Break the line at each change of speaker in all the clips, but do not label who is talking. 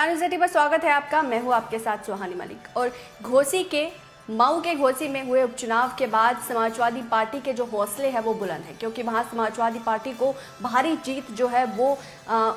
Star news 80 पर स्वागत है आपका। मैं हूं आपके साथ सुहानी मलिक। और मऊ के घोसी में हुए उपचुनाव के बाद समाजवादी पार्टी के जो हौसले हैं वो बुलंद हैं, क्योंकि वहां समाजवादी पार्टी को भारी जीत जो है वो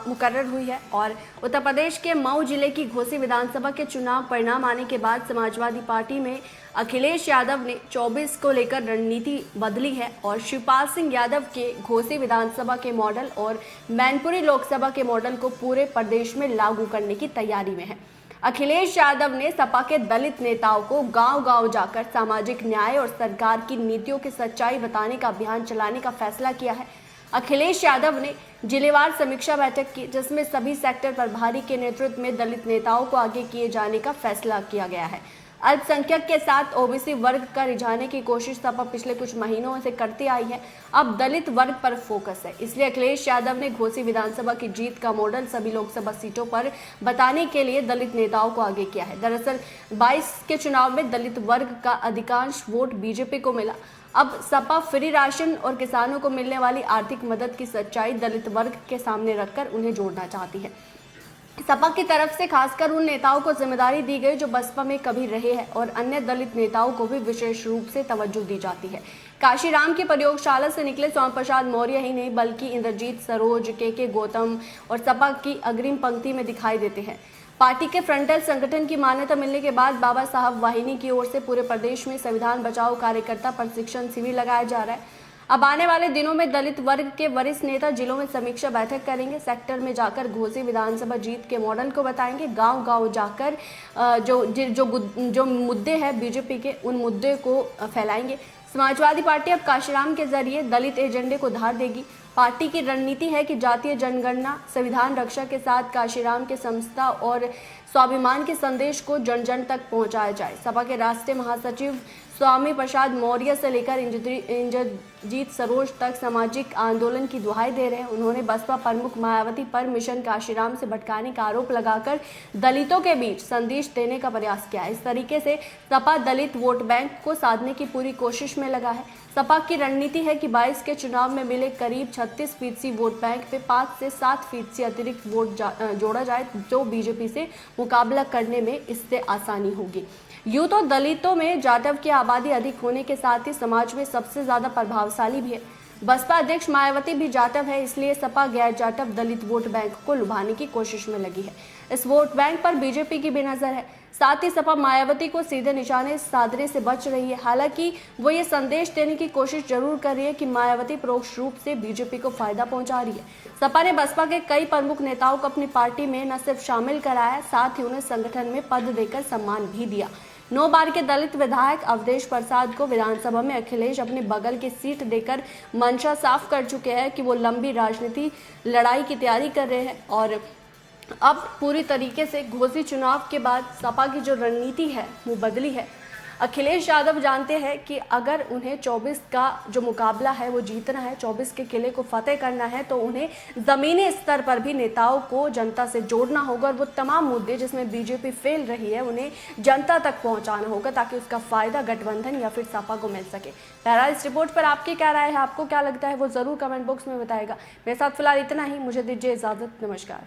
मुकर्रर हुई है। और उत्तर प्रदेश के मऊ जिले की घोसी विधानसभा के चुनाव परिणाम आने के बाद समाजवादी पार्टी में अखिलेश यादव ने 24 को लेकर रणनीति बदली है और शिवपाल सिंह यादव के घोसी विधानसभा के मॉडल और मैनपुरी लोकसभा के मॉडल को पूरे प्रदेश में लागू करने की तैयारी में है। अखिलेश यादव ने सपा के दलित नेताओं को गांव-गांव जाकर सामाजिक न्याय और सरकार की नीतियों की सच्चाई बताने का अभियान चलाने का फैसला किया है। अखिलेश यादव ने जिलेवार समीक्षा बैठक की, जिसमें सभी सेक्टर प्रभारी के नेतृत्व में दलित नेताओं को आगे किए जाने का फैसला किया गया है। अल्पसंख्यक के साथ ओबीसी वर्ग का रिझाने की कोशिश सपा पिछले कुछ महीनों से करती आई है। अब दलित वर्ग पर फोकस है, इसलिए अखिलेश यादव ने घोसी विधानसभा की जीत का मॉडल सभी लोकसभा सीटों पर बताने के लिए दलित नेताओं को आगे किया है। दरअसल 22 के चुनाव में दलित वर्ग का अधिकांश वोट बीजेपी को मिला। अब सपा फ्री राशन और किसानों को मिलने वाली आर्थिक मदद की सच्चाई दलित वर्ग के सामने रखकर उन्हें जोड़ना चाहती है। सपा की तरफ से खासकर उन नेताओं को जिम्मेदारी दी गई जो बसपा में कभी रहे हैं, और अन्य दलित नेताओं को भी विशेष रूप से तवज्जो दी जाती है। काशीराम की प्रयोगशाला से निकले स्वामी प्रसाद मौर्य ही नहीं बल्कि इंद्रजीत सरोज, के गौतम और सपा की अग्रिम पंक्ति में दिखाई देते हैं। पार्टी के फ्रंटल संगठन की मान्यता मिलने के बाद बाबा साहब वाहिनी की ओर से पूरे प्रदेश में संविधान बचाओ कार्यकर्ता प्रशिक्षण शिविर लगाया जा रहा है। अब आने वाले दिनों में दलित वर्ग के वरिष्ठ नेता जिलों में समीक्षा बैठक करेंगे, सेक्टर में जाकर घोसी विधानसभा जीत के मॉडल को बताएंगे, गांव-गांव जाकर जो मुद्दे हैं बीजेपी के, उन मुद्दे को फैलाएंगे। समाजवादी पार्टी अब काशीराम के जरिए दलित एजेंडे को धार देगी। पार्टी की रणनीति है कि जातीय जनगणना, संविधान रक्षा के साथ काशीराम के समता और स्वाभिमान के संदेश को जन जन तक पहुंचाया जाए। सपा के राष्ट्रीय महासचिव स्वामी प्रसाद मौर्य से लेकर इंद्रजीत सरोज तक सामाजिक आंदोलन की दुहाई दे रहे हैं। उन्होंने बसपा प्रमुख मायावती पर मिशन काशीराम से भटकाने का आरोप लगाकर दलितों के बीच संदेश देने का प्रयास किया है। इस तरीके से सपा दलित वोट बैंक को साधने की पूरी कोशिश में लगा है। सपा की रणनीति है कि 22 के चुनाव में मिले करीब 36% वोट बैंक पे 5 से 7% अतिरिक्त वोट जोड़ा जाए, जो बीजेपी से मुकाबला करने में इससे आसानी होगी। यूं तो दलितों में जाटव की आबादी अधिक होने के साथ ही समाज में सबसे ज्यादा प्रभावशाली भी है। बसपा अध्यक्ष मायावती भी जाटव है, इसलिए सपा गैर जाटव दलित वोट बैंक को लुभाने की कोशिश में लगी है। इस वोट बैंक पर बीजेपी की भी नजर है। साथ ही सपा मायावती को सीधे निशाने साधने से बच रही है। हालांकि वो ये संदेश देने की कोशिश जरूर कर रही है कि मायावती परोक्ष रूप से बीजेपी को फायदा पहुंचा रही है। सपा ने बसपा के कई प्रमुख नेताओं को अपनी पार्टी में न सिर्फ शामिल कराया, साथ ही उन्हें संगठन में पद देकर सम्मान भी दिया। 9 बार के दलित विधायक अवधेश प्रसाद को विधानसभा में अखिलेश अपने बगल की सीट देकर मंशा साफ कर चुके हैं कि वो लंबी राजनीति लड़ाई की तैयारी कर रहे हैं। और अब पूरी तरीके से घोसी चुनाव के बाद सपा की जो रणनीति है वो बदली है। अखिलेश यादव जानते हैं कि अगर उन्हें 24 का जो मुकाबला है वो जीतना है, 24 के किले को फतेह करना है, तो उन्हें ज़मीनी स्तर पर भी नेताओं को जनता से जोड़ना होगा और वो तमाम मुद्दे जिसमें बीजेपी फेल रही है उन्हें जनता तक पहुंचाना होगा, ताकि उसका फ़ायदा गठबंधन या फिर सपा को मिल सके। बहरहाल इस रिपोर्ट पर आपकी क्या राय है, आपको क्या लगता है, वो ज़रूर कमेंट बॉक्स में बताएगा। मेरे साथ फिलहाल इतना ही, मुझे दीजिए इजाज़त, नमस्कार।